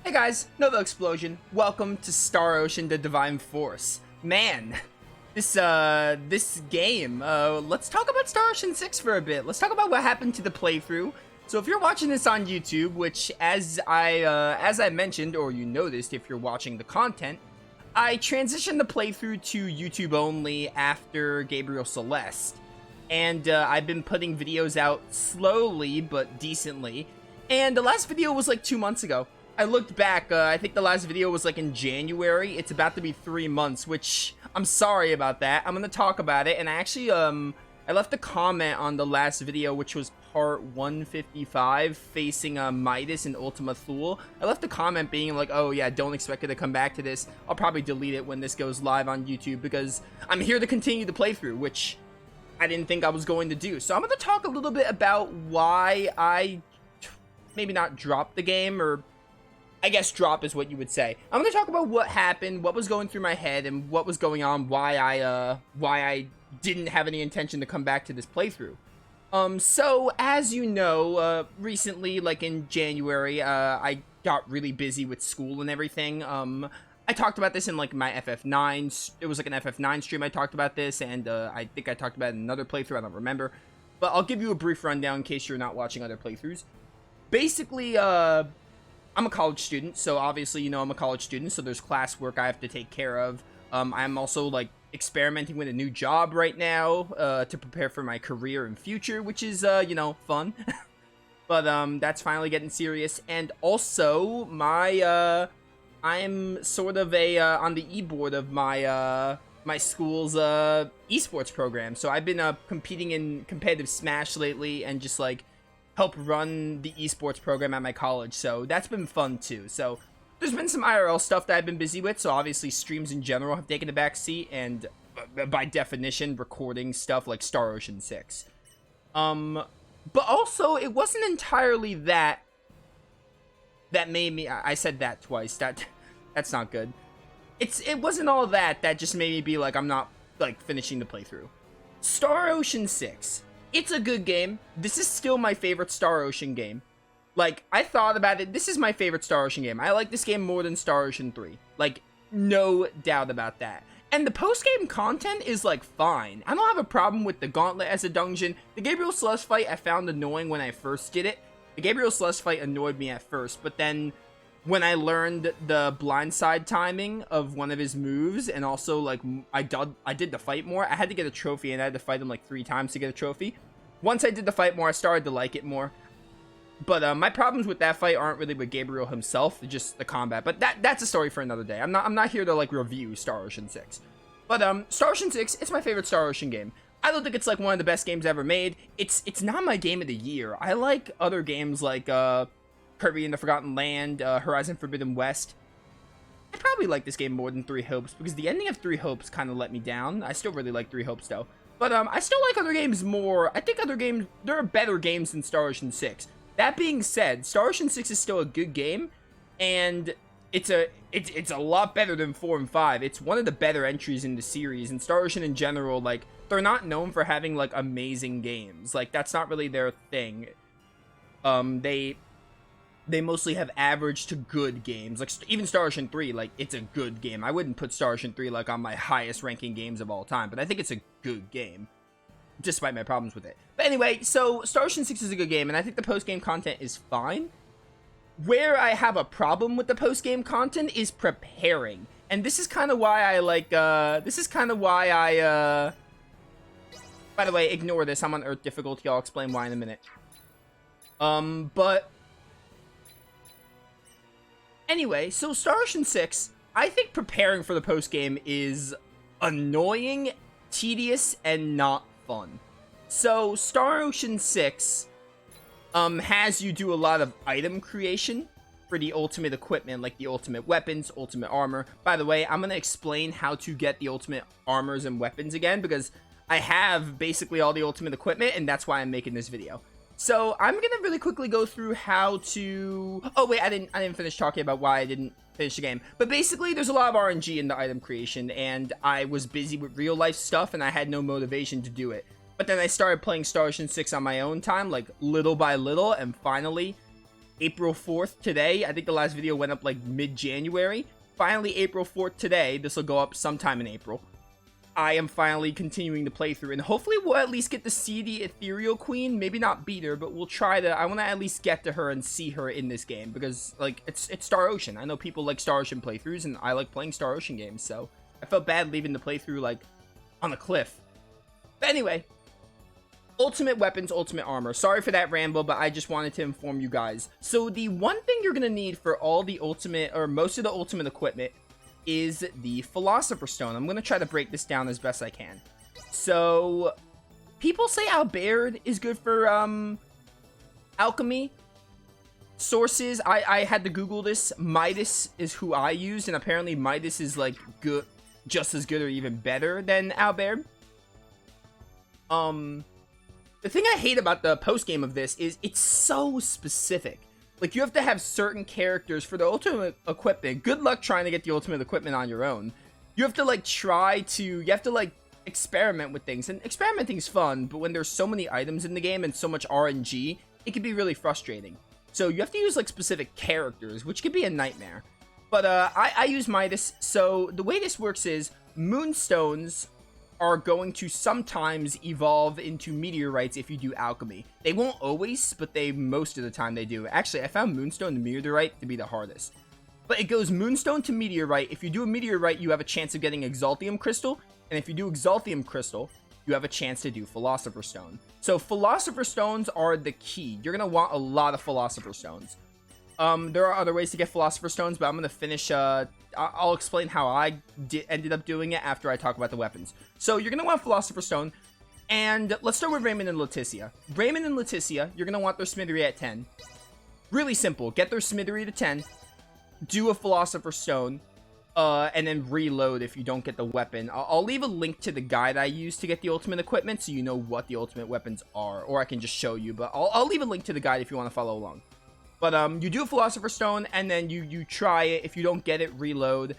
Hey guys, Novaexplosion. Welcome to Star Ocean: The Divine Force. Man, this game, let's talk about Star Ocean 6 for a bit. Let's talk about what happened to the playthrough. So if you're watching this on YouTube, which as I mentioned, or you noticed if you're watching the content, I transitioned the playthrough to YouTube only after Gabriel Celeste. And I've been putting videos out slowly but decently. And the last video was like 2 months ago. I looked back, I think the last video was like in January. It's about to be 3 months, which I'm sorry about that. I'm gonna talk about it, and I actually, I left a comment on the last video, which was part 155, facing Midas and Ultima Thule. I left a comment being like, oh yeah, don't expect it to come back to this. I'll probably delete it when this goes live on YouTube, because I'm here to continue the playthrough, which I didn't think I was going to do. So I'm gonna talk a little bit about why I maybe not dropped the game, or I guess drop is what you would say. I'm going to talk about what happened, what was going through my head, and what was going on, why I didn't have any intention to come back to this playthrough. So, as you know, recently, like in January, I got really busy with school and everything. I talked about this in, like, my FF9, it was like an FF9 stream I talked about this, and I think I talked about it in another playthrough, I don't remember. But I'll give you a brief rundown in case you're not watching other playthroughs. Basically, I'm a college student, so obviously, you know, I'm a college student, so there's classwork I have to take care of. I'm also, like, experimenting with a new job right now, to prepare for my career and future, which is, you know, fun. But, that's finally getting serious. And also, I'm sort of on the e-board of my school's, esports program. So I've been, competing in competitive Smash lately, and just, like, help run the esports program at my college, so that's been fun too. So there's been some IRL stuff that I've been busy with, so obviously streams in general have taken a back seat, and by definition recording stuff like Star Ocean 6. But also it wasn't entirely that made me, I said that twice, that's not good. It wasn't all that just made me be like, I'm not like finishing the playthrough. Star Ocean 6. It's a good game. This is still my favorite Star Ocean game. Like, I thought about it. This is my favorite Star Ocean game. I like this game more than Star Ocean 3. Like, no doubt about that. And the post-game content is, like, fine. I don't have a problem with the Gauntlet as a dungeon. The Gabriel Celeste fight I found annoying when I first did it. The Gabriel Celeste fight annoyed me at first, but then when I learned the blindside timing of one of his moves, and also, like, I did the fight more, I had to get a trophy, and I had to fight him, like, 3 times to get a trophy. Once I did the fight more, I started to like it more. But, my problems with that fight aren't really with Gabriel himself, just the combat. But that's a story for another day. I'm not here to, like, review Star Ocean 6. But, Star Ocean 6, it's my favorite Star Ocean game. I don't think it's, like, one of the best games ever made. It's not my game of the year. I like other games like, Kirby and the Forgotten Land, Horizon Forbidden West. I probably like this game more than 3 Hopes, because the ending of 3 Hopes kind of let me down. I still really like 3 Hopes, though. But, I still like other games more. I think other games, there are better games than Star Ocean 6. That being said, Star Ocean 6 is still a good game, and it's a lot better than 4 and 5. It's one of the better entries in the series, and Star Ocean in general, like, they're not known for having, like, amazing games. Like, that's not really their thing. They mostly have average to good games. Like, even Star Ocean 3, like, it's a good game. I wouldn't put Star Ocean 3, like, on my highest ranking games of all time, but I think it's a good game, despite my problems with it. But anyway, so Star Ocean 6 is a good game, and I think the post-game content is fine. Where I have a problem with the post-game content is preparing. And this is kind of why I, like, by the way, ignore this. I'm on Earth difficulty. I'll explain why in a minute. But anyway, so Star Ocean 6, I think preparing for the post-game is annoying, tedious, and not fun. So, Star Ocean 6 has you do a lot of item creation for the ultimate equipment, like the ultimate weapons, ultimate armor. By the way, I'm going to explain how to get the ultimate armors and weapons again, because I have basically all the ultimate equipment, and that's why I'm making this video. So, I'm going to really quickly go through how to... Oh, wait, I didn't finish talking about why I didn't finish the game. But basically, there's a lot of RNG in the item creation, and I was busy with real-life stuff, and I had no motivation to do it. But then I started playing Star Ocean 6 on my own time, like, little by little, and finally, April 4th today. I think the last video went up like mid-January. Finally, April 4th today. This will go up sometime in April. I am finally continuing the playthrough, and hopefully we'll at least get to see the Ethereal Queen. Maybe not beat her, but we'll try to. I want to at least get to her and see her in this game, because like it's Star Ocean. I know people like Star Ocean playthroughs, and I like playing Star Ocean games, so I felt bad leaving the playthrough like on a cliff. But anyway, ultimate weapons, ultimate armor. Sorry for that ramble, but I just wanted to inform you guys. So the one thing you're gonna need for all the ultimate, or most of the ultimate equipment, is the Philosopher's Stone. I'm gonna try to break this down as best I can. So people say Albert is good for alchemy. Sources, I had to Google this. Midas is who I used, and apparently Midas is like good, just as good or even better than Albert. The thing I hate about the post game of this is it's so specific. Like, you have to have certain characters for the ultimate equipment. Good luck trying to get the ultimate equipment on your own. You have to, like, experiment with things. And experimenting's fun, but when there's so many items in the game and so much RNG, it can be really frustrating. So you have to use, like, specific characters, which could be a nightmare. But, I use Midas. So the way this works is moonstones are going to sometimes evolve into meteorites if you do alchemy. They won't always, but most of the time they do. Actually, I found moonstone to meteorite to be the hardest. But it goes moonstone to meteorite. If you do a meteorite, you have a chance of getting exaltium crystal. And if you do exaltium crystal, you have a chance to do philosopher's stone. So philosopher's stones are the key. You're going to want a lot of philosopher's stones. There are other ways to get philosopher's stones, but I'm going to finish, I'll explain how I ended up doing it after I talk about the weapons. So you're going to want philosopher's stone, and let's start with Raymond and Leticia. Raymond and Leticia, you're going to want their smithery at 10. Really simple. Get their smithery to 10, do a philosopher's stone, and then reload if you don't get the weapon. I'll leave a link to the guide I used to get the ultimate equipment so you know what the ultimate weapons are, or I can just show you, but I'll leave a link to the guide if you want to follow along. But you do a philosopher's stone, and then you try it. If you don't get it, reload.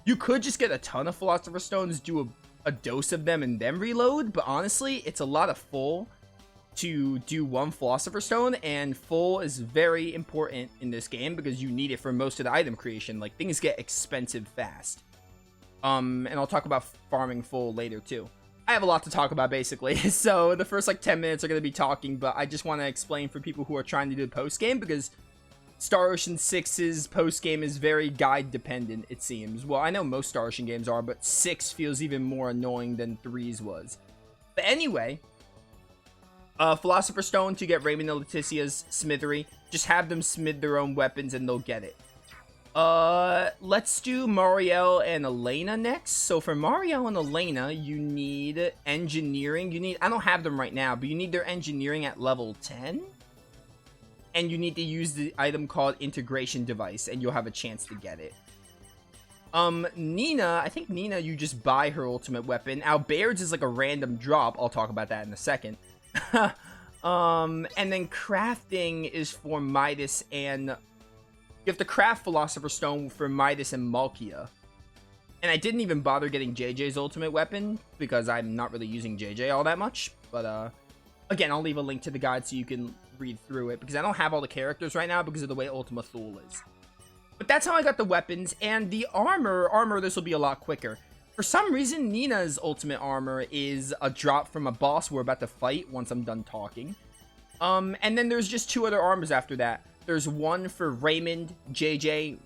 You could just get a ton of philosopher's stones, do a dose of them, and then reload. But honestly, it's a lot of full to do one philosopher's stone, and full is very important in this game because you need it for most of the item creation. Like, things get expensive fast. And I'll talk about farming full later too. I have a lot to talk about, basically. So the first, like, 10 minutes are going to be talking, but I just want to explain for people who are trying to do the post-game, because Star Ocean 6's post-game is very guide-dependent, it seems. Well, I know most Star Ocean games are, but 6 feels even more annoying than 3's was. But anyway, Philosopher's Stone to get Raymond and Leticia's smithery. Just have them smith their own weapons, and they'll get it. Let's do Marielle and Elena next. So for Marielle and Elena, you need engineering. I don't have them right now, but you need their engineering at level 10. And you need to use the item called integration device, and you'll have a chance to get it. Nina, I think Nina, you just buy her ultimate weapon. Albert's is like a random drop. I'll talk about that in a second. And then crafting is for Midas and... You have to craft Philosopher's Stone for Midas and Malkia. And I didn't even bother getting JJ's ultimate weapon, because I'm not really using JJ all that much. But, again, I'll leave a link to the guide so you can read through it, because I don't have all the characters right now because of the way Ultima Thule is. But that's how I got the weapons, and the armor, this will be a lot quicker. For some reason, Nina's ultimate armor is a drop from a boss we're about to fight once I'm done talking. And then there's just 2 other armors after that. There's one for Raymond, JJ,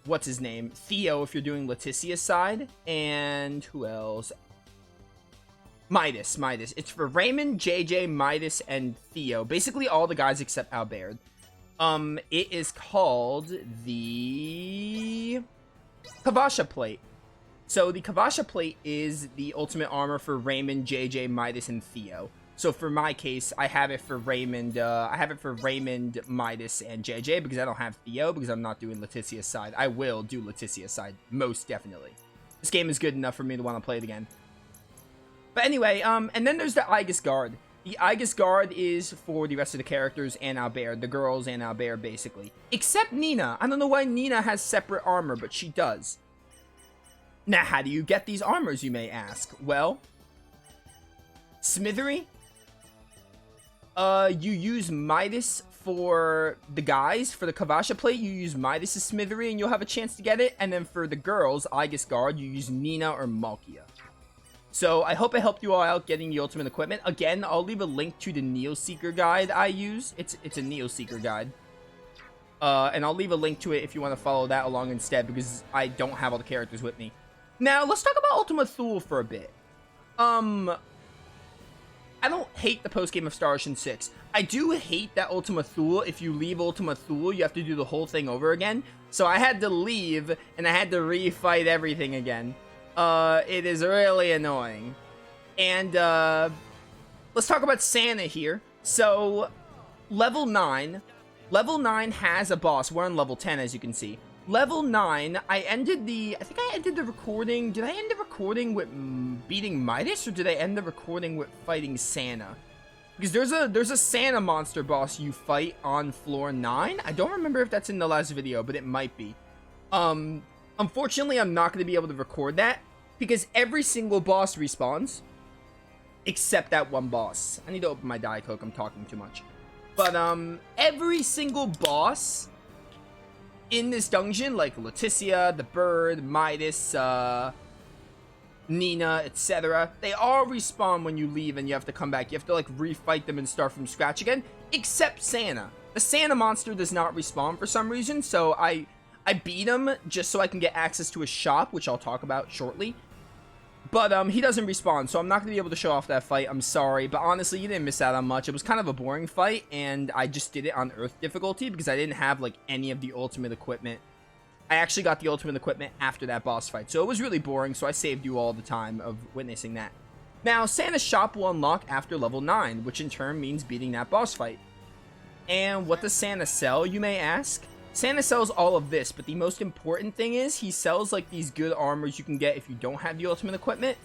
what's his name? Theo, if you're doing Leticia's side. And who else? Midas. It's for Raymond, JJ, Midas, and Theo. Basically all the guys except Albert. It is called the Kavasha Plate. So the Kavasha Plate is the ultimate armor for Raymond, JJ, Midas, and Theo. So for my case, I have it for Raymond, Midas, and JJ, because I don't have Theo, because I'm not doing Leticia's side. I will do Leticia's side, most definitely. This game is good enough for me to want to play it again. But anyway, and then there's the Aegis Guard. The Aegis Guard is for the rest of the characters and Albert, the girls and Albert, basically. Except Nina. I don't know why Nina has separate armor, but she does. Now, how do you get these armors, you may ask? Well, smithery. You use Midas for the guys, for the Kavasha plate, you use Midas's Smithery and you'll have a chance to get it. And then for the girls, Aegis Guard, you use Nina or Malkia. So I hope I helped you all out getting the ultimate equipment. Again, I'll leave a link to the Neo Seeker guide I use. It's a Neo Seeker guide. And I'll leave a link to it if you want to follow that along instead, because I don't have all the characters with me. Now, let's talk about Ultima Thule for a bit. I don't hate the post-game of Star Ocean 6. I do hate that Ultima Thule, if you leave Ultima Thule, you have to do the whole thing over again. So I had to leave, and I had to refight everything again. It is really annoying. And, let's talk about Santa here. So, level 9 has a boss. We're on level 10, as you can see. Level 9, I think I ended the recording. Did I end the recording with beating Midas, or did I end the recording with fighting Santa? Because there's a Santa monster boss you fight on floor 9. I don't remember if that's in the last video, but it might be. Unfortunately, I'm not going to be able to record that, because every single boss respawns, except that one boss. I need to open my Diet Coke, I'm talking too much. But, every single boss in this dungeon, like Leticia, the Bird, Midas, Nina, etc., they all respawn when you leave and you have to come back. You have to, like, refight them and start from scratch again, except Santa. The Santa monster does not respawn for some reason, so I beat him just so I can get access to his shop, which I'll talk about shortly. But, he doesn't respawn, so I'm not going to be able to show off that fight. I'm sorry, but honestly, you didn't miss out on much. It was kind of a boring fight, and I just did it on Earth difficulty because I didn't have, like, any of the ultimate equipment. I actually got the ultimate equipment after that boss fight, so it was really boring, so I saved you all the time of witnessing that. Now, Santa's shop will unlock after level 9, which in turn means beating that boss fight. And what does Santa sell, you may ask? Santa sells all of this, but the most important thing is he sells, like, these good armors you can get if you don't have the ultimate equipment.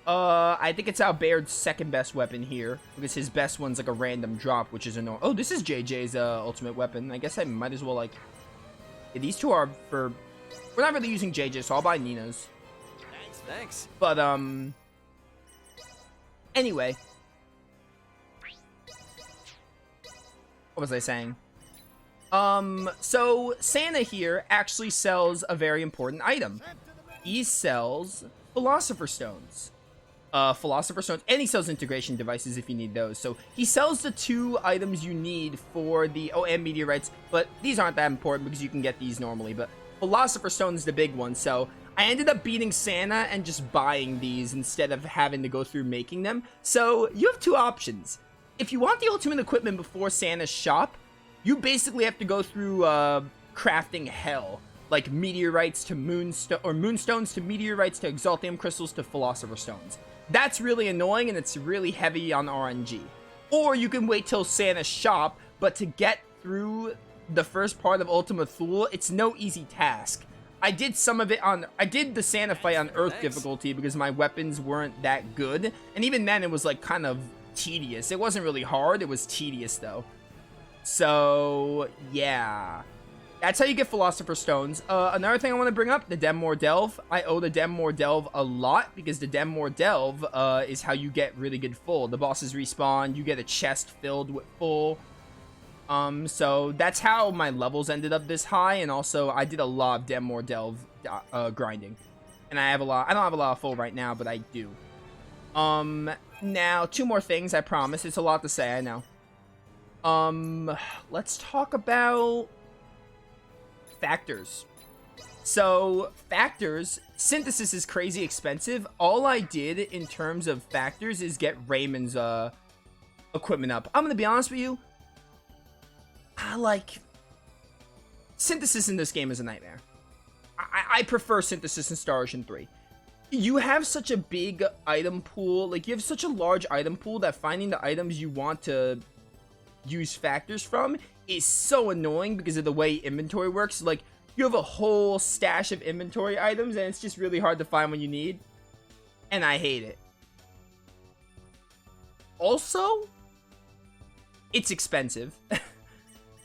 I think it's Albert's second best weapon here, because his best one's, like, a random drop, which is annoying. Oh, this is JJ's, ultimate weapon. I guess I might as well, like... Yeah, these two are for... We're not really using JJ, so I'll buy Nina's. Thanks. But, anyway. What was I saying? So Santa here actually sells a very important item. He sells Philosopher's Stones. And he sells integration devices if you need those. So he sells the 2 items you need for the, and meteorites, but these aren't that important because you can get these normally, but Philosopher's Stone is the big one. So I ended up beating Santa and just buying these instead of having to go through making them. So you have 2 options. If you want the ultimate equipment before Santa's shop, you basically have to go through crafting hell, like meteorites to moonstones to meteorites to exaltium crystals to Philosopher's Stones. That's really annoying and it's really heavy on RNG. Or you can wait till Santa's shop, but to get through the first part of Ultima Thule, it's no easy task. I did the Santa fight on Earth difficulty because my weapons weren't that good, and even then it was like kind of tedious. It wasn't really hard, it was tedious though. So, yeah. That's how you get Philosopher's Stones. Another thing I want to bring up, the Denmore Delve. I owe the Denmore Delve a lot, because the Denmore Delve is how you get really good full. The bosses respawn, you get a chest filled with full. So that's how my levels ended up this high, and also I did a lot of Denmore Delve grinding. And I don't have a lot of full right now, but I do. Now, 2 more things, I promise. It's a lot to say, I know. Let's talk about factors. So, factors, synthesis is crazy expensive. All I did in terms of factors is get Raymond's, equipment up. I'm gonna be honest with you, synthesis in this game is a nightmare. I prefer synthesis in Star Ocean 3. You have such a big item pool, like, you have such a large item pool that finding the items you want to use factors from is so annoying because of the way inventory works. Like, you have a whole stash of inventory items and it's just really hard to find when you need, and I hate it. Also, it's expensive.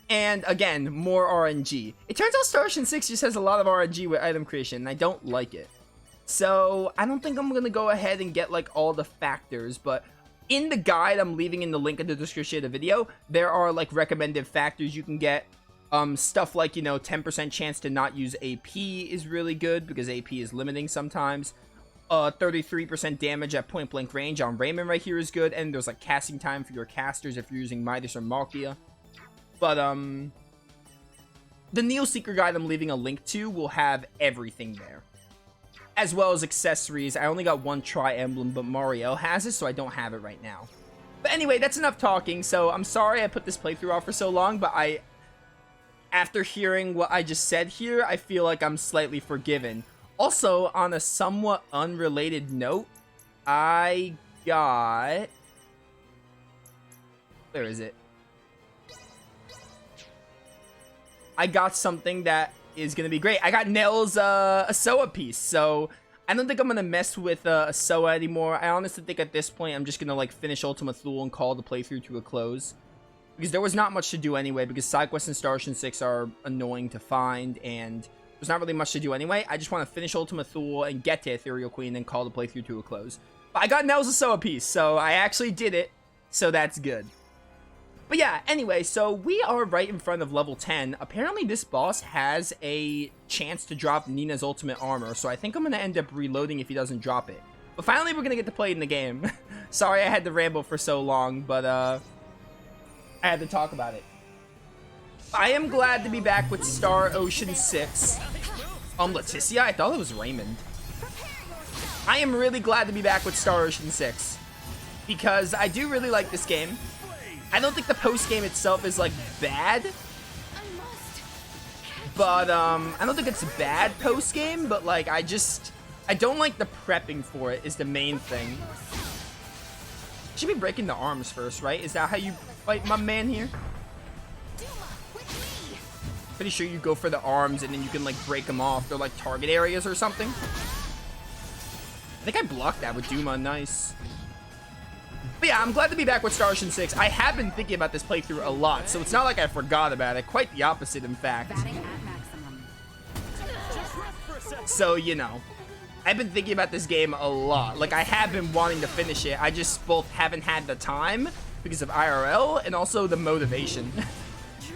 And again, more RNG. It turns out Star Ocean 6 just has a lot of RNG with item creation, and I don't like it. So I don't think I'm gonna go ahead and get like all the factors, but In the guide I'm leaving in the link in the description of the video, there are like recommended factors you can get. Stuff like, you know, 10% chance to not use AP is really good because AP is limiting sometimes. 33% damage at point blank range on Raymond right here is good, and there's like casting time for your casters if you're using Midas or Markia. But the Neo Seeker guide I'm leaving a link to will have everything there, as well as accessories. I only got one Tri-Emblem, but Mario has it, so I don't have it right now. But anyway, that's enough talking, so I'm sorry I put this playthrough off for so long, but after hearing what I just said here, I feel like I'm slightly forgiven. Also, on a somewhat unrelated note, I got... Where is it? I got something that is going to be great. I got Nell's Asoa piece, so I don't think I'm going to mess with Asoa anymore. I honestly think at this point I'm just going to like finish Ultima Thule and call the playthrough to a close. Because there was not much to do anyway, because side quests in Star Ocean 6 are annoying to find, and there's not really much to do anyway. I just want to finish Ultima Thule and get to Ethereal Queen and call the playthrough to a close. But I got Nell's Asoa piece, so I actually did it, so that's good. But yeah, anyway, so we are right in front of level 10. Apparently this boss has a chance to drop Nina's ultimate armor, so I think I'm going to end up reloading if he doesn't drop it. But finally we're going to get to play in the game. Sorry I had to ramble for so long, but I had to talk about it. I am glad to be back with Star Ocean 6. Leticia? I thought it was Raymond. I am really glad to be back with Star Ocean 6. Because I do really like this game. I don't think the post-game itself is, like, bad. But, I don't think it's a bad post-game, but, like, I don't like the prepping for it is the main thing. Should be breaking the arms first, right? Is that how you fight my man here? Pretty sure you go for the arms and then you can like break them off. They're like target areas or something. I think I blocked that with Duma. Nice. But yeah, I'm glad to be back with Star Ocean 6. I have been thinking about this playthrough a lot, so it's not like I forgot about it. Quite the opposite, in fact. So, you know, I've been thinking about this game a lot. Like, I have been wanting to finish it. I just both haven't had the time because of IRL and also the motivation.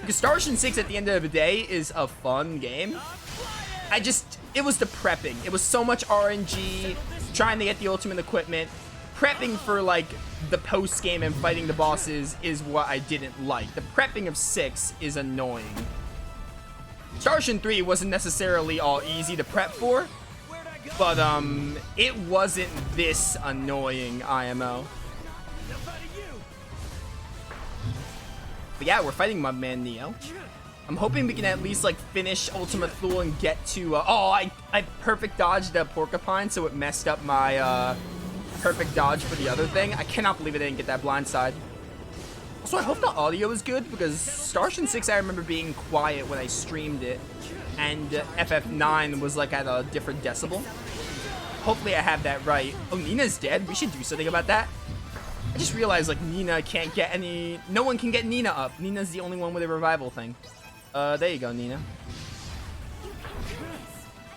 Because Star Ocean 6 at the end of the day is a fun game. It was the prepping. It was so much RNG, trying to get the ultimate equipment. Prepping for, like, the post-game and fighting the bosses is what I didn't like. The prepping of 6 is annoying. Star Ocean 3 wasn't necessarily all easy to prep for, but, it wasn't this annoying, IMO. But yeah, we're fighting Mudman Neo. I'm hoping we can at least, like, finish Ultima Thule and get to, oh, I perfect dodged the Porcupine, so it messed up my, perfect dodge for the other thing. I cannot believe I didn't get that blind side. Also, I hope the audio is good, because Star Ocean 6, I remember being quiet when I streamed it, and FF9 was, like, at a different decibel. Hopefully I have that right. Oh, Nina's dead? We should do something about that. I just realized, like, Nina can't get any... No one can get Nina up. Nina's the only one with a revival thing. There you go, Nina.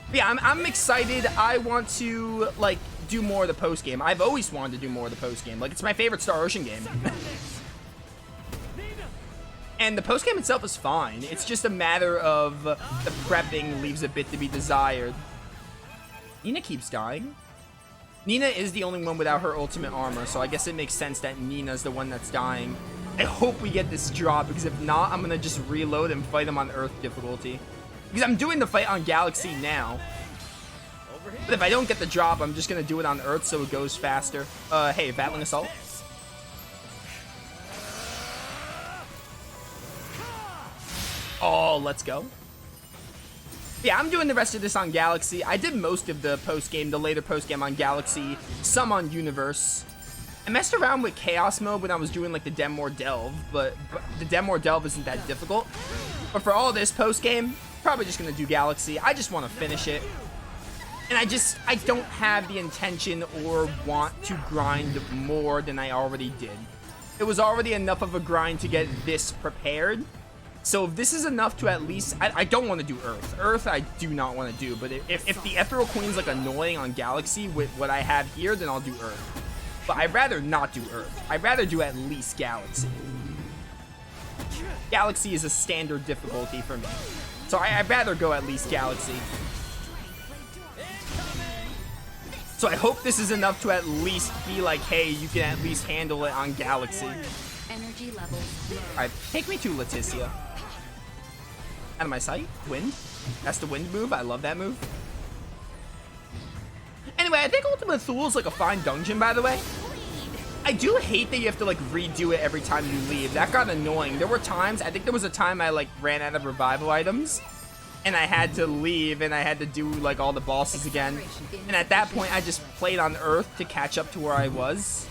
But yeah, I'm excited. I want to, like, do more of the post-game. I've always wanted to do more of the post-game. Like, it's my favorite Star Ocean game. And the post-game itself is fine. It's just a matter of the prepping leaves a bit to be desired. Nina keeps dying. Nina is the only one without her ultimate armor, so I guess it makes sense that Nina's the one that's dying. I hope we get this drop, because if not, I'm gonna just reload and fight him on Earth difficulty. Because I'm doing the fight on Galaxy now. But if I don't get the drop, I'm just gonna do it on Earth so it goes faster. Hey, Battling Assault. Oh, let's go. Yeah, I'm doing the rest of this on Galaxy. I did most of the post-game, the later post-game on Galaxy, some on Universe. I messed around with Chaos Mode when I was doing, like, the Demore Delve, but the Demore Delve isn't that difficult. But for all this post-game, probably just gonna do Galaxy. I just want to finish it. And I don't have the intention or want to grind more than I already did. It was already enough of a grind to get this prepared. So if this is enough to at least... I don't want to do Earth. Earth I do not want to do. But if the Ethereal Queen's, like, annoying on Galaxy with what I have here, then I'll do Earth. But I'd rather not do Earth. I'd rather do at least Galaxy. Galaxy is a standard difficulty for me. So I'd rather go at least Galaxy. So I hope this is enough to at least be like, hey, you can at least handle it on Galaxy. Energy levels low. Alright, take me to Leticia. Out of my sight. Wind. That's the wind move. I love that move. Anyway, I think Ultima Thule is like a fine dungeon, by the way. I do hate that you have to like redo it every time you leave. That got annoying. There were times, I think there was a time I like ran out of revival items and I had to leave and I had to do like all the bosses again. And at that point, I just played on Earth to catch up to where I was.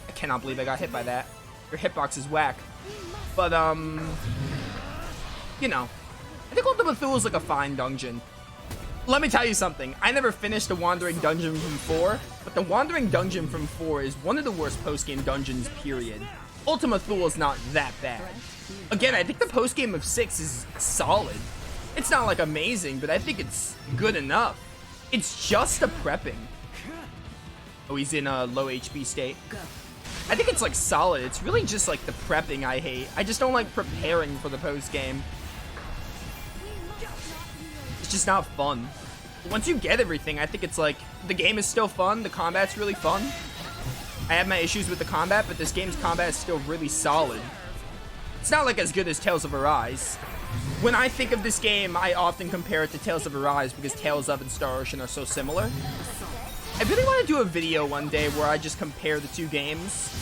I cannot believe I got hit by that. Your hitbox is whack. But, you know, I think Ultima Thule is like a fine dungeon. Let me tell you something. I never finished the Wandering Dungeon from 4, but the Wandering Dungeon from 4 is one of the worst post-game dungeons, period. Ultima Thule is not that bad. Again, I think the post-game of 6 is solid. It's not, like, amazing, but I think it's good enough. It's just the prepping. Oh, he's in a low HP state. I think it's, like, solid. It's really just, like, the prepping I hate. I just don't like preparing for the post-game. It's just not fun. Once you get everything, I think it's like, the game is still fun, the combat's really fun. I have my issues with the combat, but this game's combat is still really solid. It's not like as good as Tales of Arise. When I think of this game, I often compare it to Tales of Arise because Tales of and Star Ocean are so similar. I really want to do a video one day where I just compare the two games.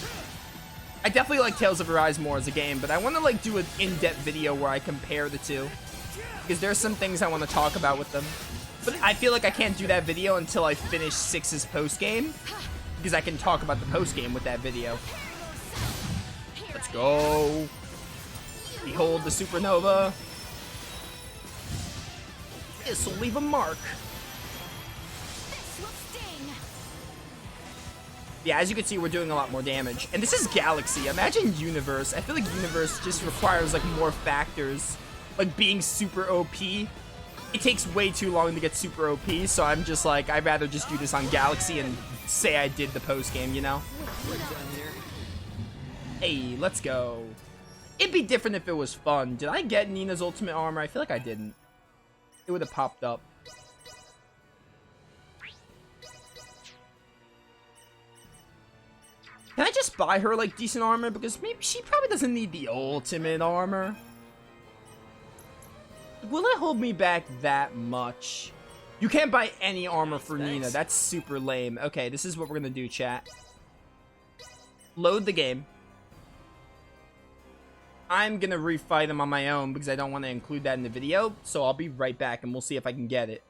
I definitely like Tales of Arise more as a game, but I want to like do an in-depth video where I compare the two. Because there's some things I want to talk about with them. But I feel like I can't do that video until I finish 6's post-game. Because I can talk about the post-game with that video. Let's go. Behold the supernova. This will leave a mark. Yeah, as you can see, we're doing a lot more damage. And this is Galaxy. Imagine Universe. I feel like Universe just requires like more factors. Like being super OP, it takes way too long to get super OP, so I'm just like, I'd rather just do this on Galaxy and say I did the post game, you know? Hey, let's go. It'd be different if it was fun. Did I get Nina's ultimate armor? I feel like I didn't. It would have popped up. Can I just buy her like decent armor? Because maybe she probably doesn't need the ultimate armor. Will it hold me back that much? You can't buy any armor for Nina. That's super lame. Okay, this is what we're gonna do, chat. Load the game. I'm gonna refight him on my own because I don't want to include that in the video. So I'll be right back and we'll see if I can get it.